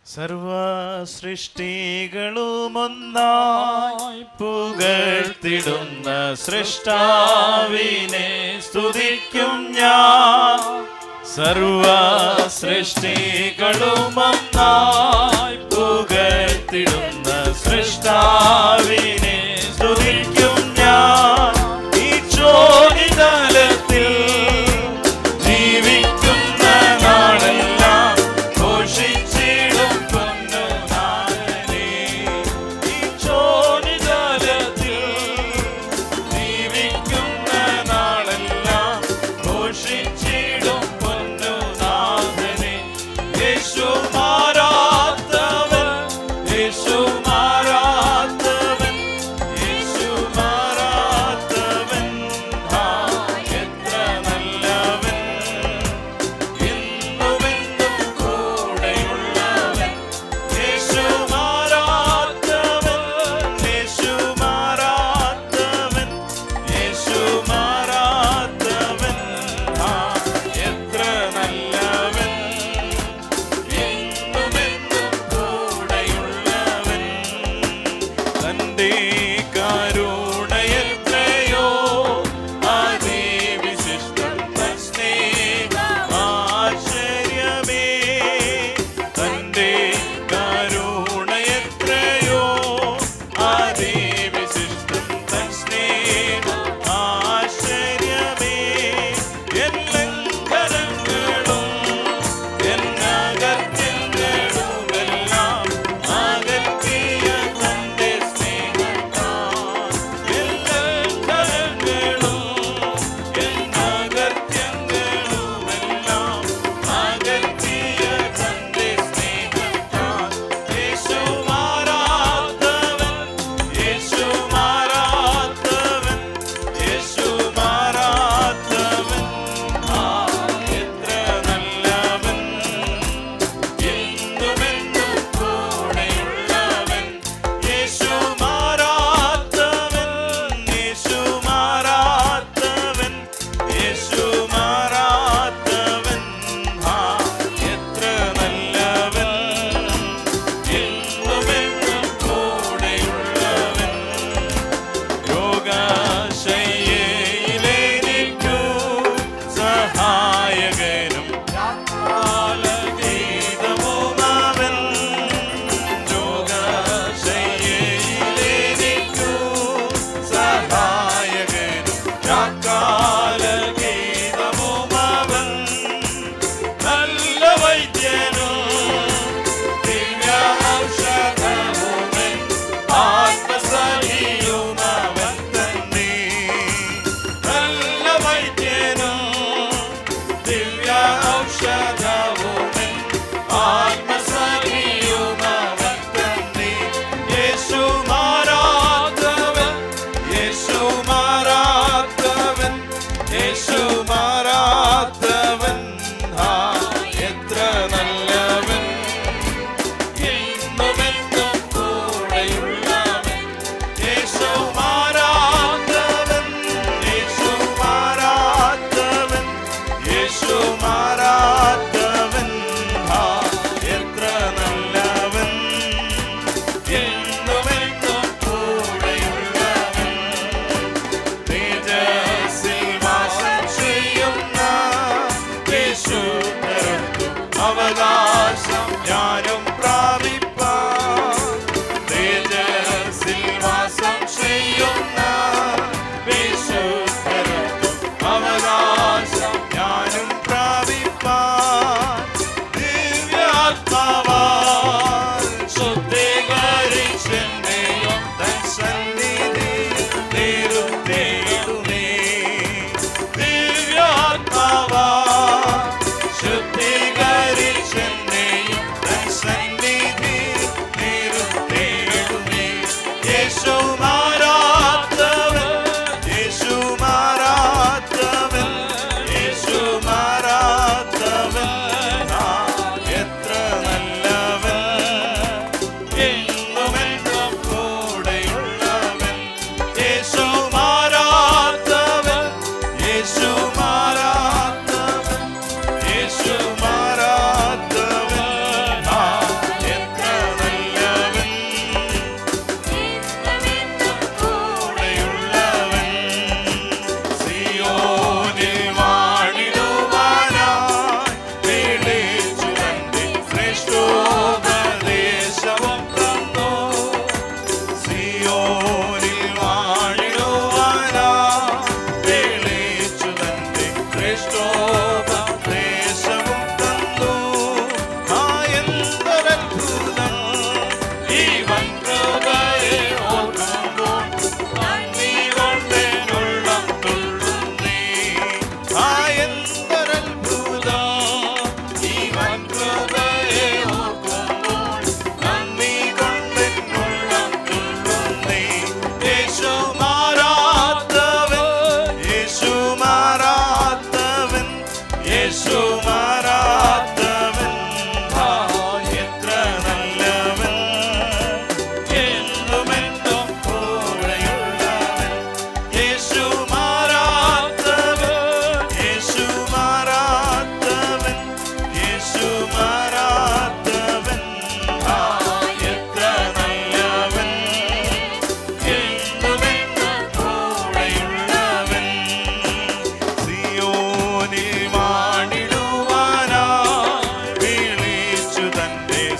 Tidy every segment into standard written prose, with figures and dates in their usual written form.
സർവ സൃഷ്ടികളുമൊന്നായി പുകഴ്ത്തിടുന്ന സൃഷ്ടാവിനെ സ്തുതിക്കും ഞാൻ. സർവ സൃഷ്ടികളുമൊന്നായി പുകഴ്ത്തിടുന്ന സൃഷ്ടാവിനെ സ്തുതിക്കും ഞാൻ. ഈ ചോദിതലത്തിൽ ജീവിക്കുന്ന നാളെല്ലാം ഘോഷിച്ചിടും പൊന്നുനാഥനെ. ഈ ചോദിതലത്തിൽ ജീവിക്കുന്ന നാളെല്ലാം ഘോഷിച്ചിടും പൊന്നുനാഥനെ. യേശു മാറാത്ത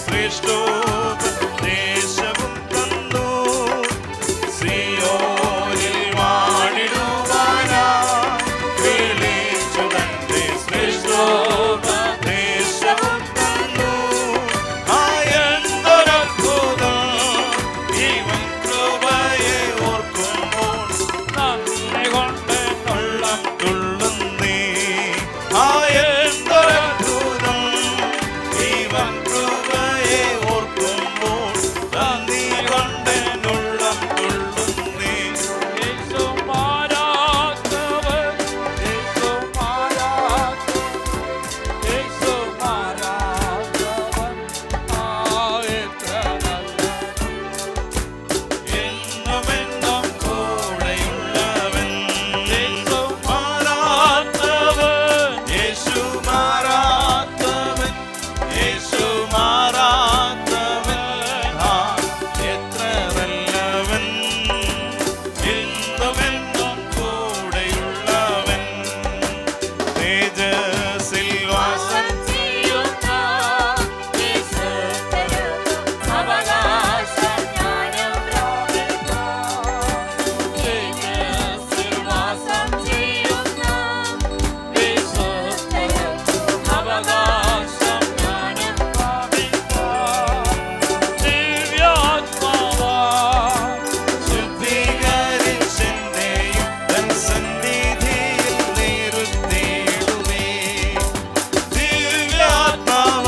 ശ്രേഷ്ഠോപദേശവും തന്നു. സിയോനിൽ വാണിടുവാനായി വിളിച്ചു തന്റെ ശ്രേഷ്ഠോപദേശവും തന്നു. എന്തൊരത്ഭുതം ഇവൻ കൃപയെ ഓർക്കുമ്പോൾ നന്ദി കൊണ്ട് ഉള്ളം തുള്ളുന്നേ. എന്തൊരത്ഭുതം ഇവൻ കൃപയെ ഓർക്കുമ്പോൾ നന്ദി കൊണ്ട് ഉള്ളം തുള്ളുന്നേ. യേശു മാറാത്തവൻ, യേശു മാറാത്തവൻ, യേശു മാറാത്തവൻ, എത്ര എന്നുമെന്നും കൂടെയുള്ളവൻ. യേശു മാറാത്തവൻ, യേശു മാറാത്തവൻ, യേശു മാറാത്തവൻ, എത്ര നല്ലവൻ. എന്നുമെന്നും കൂടെയുള്ളവൻ. തേജസ്സിൽ വാസം ചെയ്യുന്ന അവകാശം ജ്ഞാനം പ്രാപിക്കാം. തേജസ്സിൽ വാസം ചെയ്യുന്ന അവകാശം ജ്ഞാനം പ്രാപിക്കാം. ദിവ്യാത്മാവാൽ ശുദ്ധീകരിച്ചെന്നെയും തൻ സന്നിധിയിൽ നിർത്തിയിടുമേ.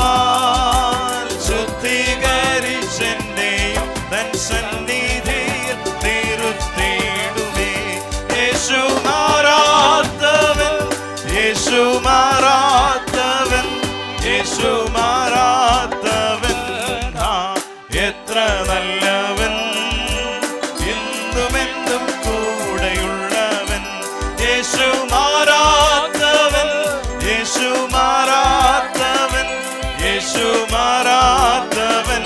ദിവ്യാത്മാവാൽ ശുദ്ധീകരിച്ചെന്നെയും തൻ സന്നിധിയിൽ നിർത്തിയിടുമേ. യേശു മാറാത്തവൻ, യേശു മാറാത്തവൻ, യേശു മാറാത്തവൻ, എത്ര നല്ലവൻ. എന്നുമെന്നും കൂടെയുള്ളവൻ. യേശു മാറാത്തവൻ, യേശു മാറാത്തവൻ, യേശു മാറാത്തവൻ,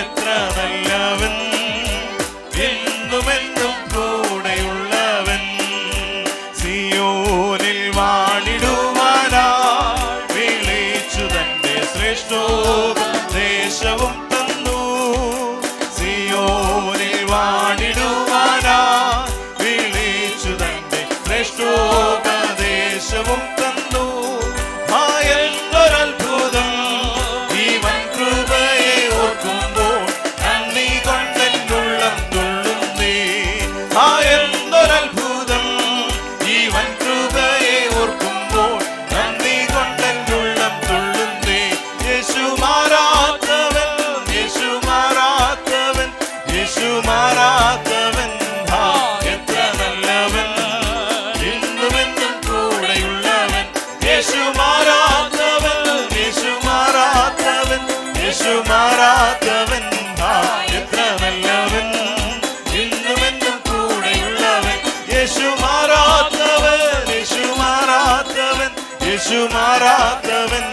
എത്ര നല്ലവൻ. എന്നുമെന്നും കൂടെയുള്ളവൻ. സിയോനിൽ വാണിടുവാനായി വിളിച്ചു തന്റെ ശ്രേഷ്ഠോപദേശവും തന്നു. സിയോനിൽ വാണിടുവാനായി വിളിച്ചു തന്റെ ശ്രേഷ്ഠോപദേശവും തന്നു. എന്തൊരത്ഭുതം ഇവൻ കൃപയെ ഓർക്കുമ്പോൾ നന്ദി കൊണ്ടെന്നുള്ളം തുള്ളുന്നേ. എന്തൊരത്ഭുതം ഇവൻ കൃപയെ ഓർക്കുമ്പോൾ നന്ദി കൊണ്ടെന്നുള്ളം തുള്ളുന്നേ. യേശു മാറാത്തവൻ, യേശു മാറാത്തവൻ, യേശു മാറാത്തവൻ, എത്ര നല്ലവൻ. എന്നുമെന്നും കൂടെയുള്ളവൻ. യേശു മാറാത്തവൻ, യേശു മാറാത്തവൻ, യേശു മാറാത്തവൻ, എത്ര നല്ലവൻ. എന്നുമെന്നും കൂടെയുള്ളവൻ. യേശു മാറാത്തവൻ, യേശു മാറാത്തവൻ, യേശു മാറാത്തവൻ,